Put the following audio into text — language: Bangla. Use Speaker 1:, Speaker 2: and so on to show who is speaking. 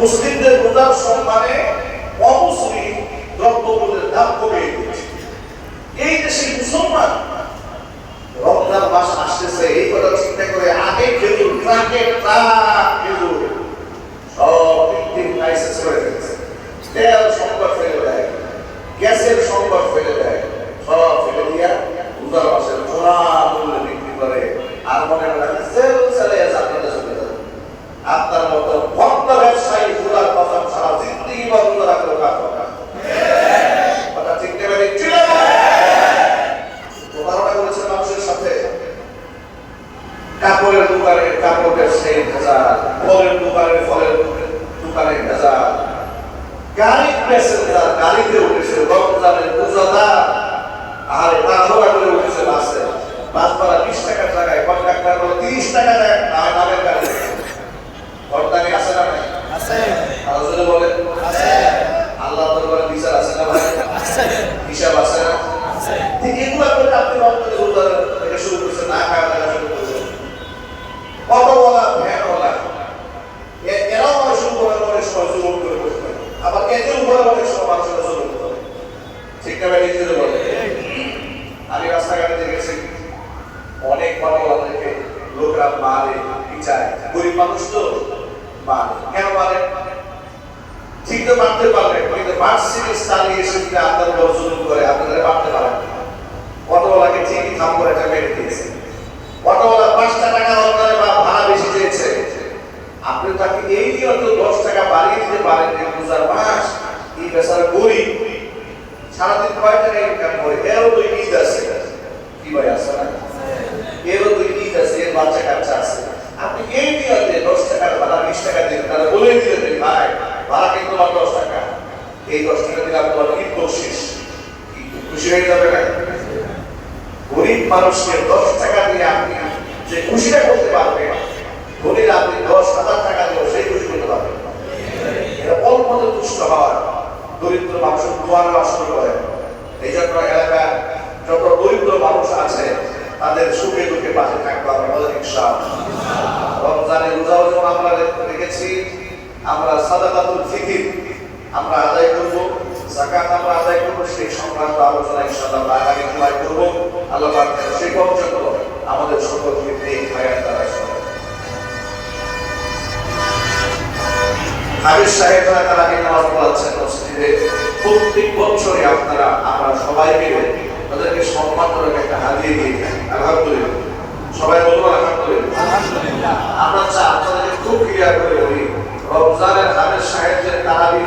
Speaker 1: মুসলিমদের রোজার সম্মানে অমুসলিম দ্রব্যমূল্যের দাম কমিয়ে দিয়েছে। এই দেশে মুসলমান রমজান মাস আসতেছে এই কথা চিন্তা করে আগে খেজুর ট্রাকে ট্রাক খেজুর সব ক্রাইসিস হয়ে গেছে। তেল সংকট ফেলে দেয়, গ্যাসের সংকট ফেলে দেয়, সব ফেলে দিয়া রোজার মাসের চোরা মূল্যে বিক্রি করে। আর মনে হয় সেল চালিয়ে চাকরিতে চলে যাবে। আপনার মতো ভক্ত ব্যবসায়ী রোজার কথা সারা জিন্দিগি বা রোজা রাখলেও কাজ হবে। কথা চিনতে পারি ছিল প্রতারণা করেছে মানুষের সাথে। কাপড়ের দোকানে কাপড় ব্যবসায়ী ভেজাল, ফলের দোকানে ফলের দোকানে ভেজাল, গাড়ি প্যাসেঞ্জার গাড়িতে উঠেছে রমজানের রোজাদার আর তাড়াহুড়া করে উঠেছে বাসে। বাস ভাড়া 20 টাকার জায়গায় কন্ডাক্টর বলে 30 টাকা দেয় নামের গাড়ি। হরতালি আছে না ভাই? আছে। আরো জোরে বলেন আছে। আল্লাহ দরবারে বিচার আছে না ভাই? আছে। হিসাব আছে না? আছে। ঠিক এগুলা করে আপনি রমজানের রোজা থেকে শুরু করছেন, না খাওয়া দাওয়া শুরু করছেন। অটোওয়ালা ভ্যানওয়ালা এরাও মানুষের উপরে অনেক সময় জুলুম করে বসে থাকে। আবার এদের উপরে অনেক সময় মানুষেরা জুলুম করে। ঠিক না ভাই? নিজেদের বলে আমি রাস্তাঘাটে দেখেছি অনেক অটোওয়ালাদেরকে লোকরা মারে, পিছায়। গরিব মানুষ তো মারে। কেন মারে? ঠিক তো মারতে পারবেন, কিন্তু মার্সিডিজ চালিয়ে এসে যদি আপনার উপর জুলুম করে আপনারা মারতে পারেন। অটোওয়ালাকে ঠিকই থাম করে একটা মেরে দিয়েছে। অটোওয়ালা 5 টাকা আপনার ভাড়া বেশি চেয়েছে, আপনি তাকে এই নিয়ে 10 টাকা বাড়িয়ে দিতে পারেন। রোজার মাস, এই বেচারা গরিব, সারাদিন কয় টাকা ইনকাম করে, এরও তো ঈদ আছে। কি ভাই আছে না? এরও তো ঈদ আছে, এর বাচ্চা কাচ্চা আছে। আপনি এই নিয়ে 10 টাকার ভাড়া 20 টাকা দিন, তারা বলে দিলেন ভাই ভাড়া কিন্তু 10 টাকা, এই 10 টাকা দিলে আপনার ঈদ বকশিস, খুশি হয়ে যাবে না? গরিব মানুষকে 10 টাকা দিয়ে আপনি যে খুশিটা করতে পারবেন, ধনীরা আপনি 10,000 টাকা দিয়েও সেই খুশি করতে পারবেন। এটা অল্পতে তুষ্ট হওয়ার, দরিদ্র মানুষের দোয়া নেওয়া শুরু করেন। এই জন্য এলাকার যত দরিদ্র মানুষ আছে তাদের সুখে দুঃখে পাশে থাকবো আমরা ইনশাআল্লাহ। রমজানের রোজাও যেমন আমরা রেখেছি, আমরা সাদাকাতুল ফিতর আমরা আদায় করব, যাকাত আমরা আদায় করব। সেই সংক্রান্ত আলোচনা ইনশাআল্লাহ আগামী জুমায় করব। আল্লাহ পাক সেই পর্যন্ত আমাদের সকলকে নেক হায়াত দ্বারা সহায়। হাবিব সাহেবরা তারা নামাজ পড়াচ্ছেন মসজিদে। প্রত্যেক বছরে আপনারা আমরা সবাই মিলে তাদেরকে সম্মানজনক একটা হাদিয়া দিয়ে থাকি। আলহামদুলিল্লাহ, সবাই বলবো আলহামদুলিল্লাহ। আমরা আপনাদেরকে খুব ক্লিয়ার করে বলি, রমজানের হাবিব সাহেবদের তারাবি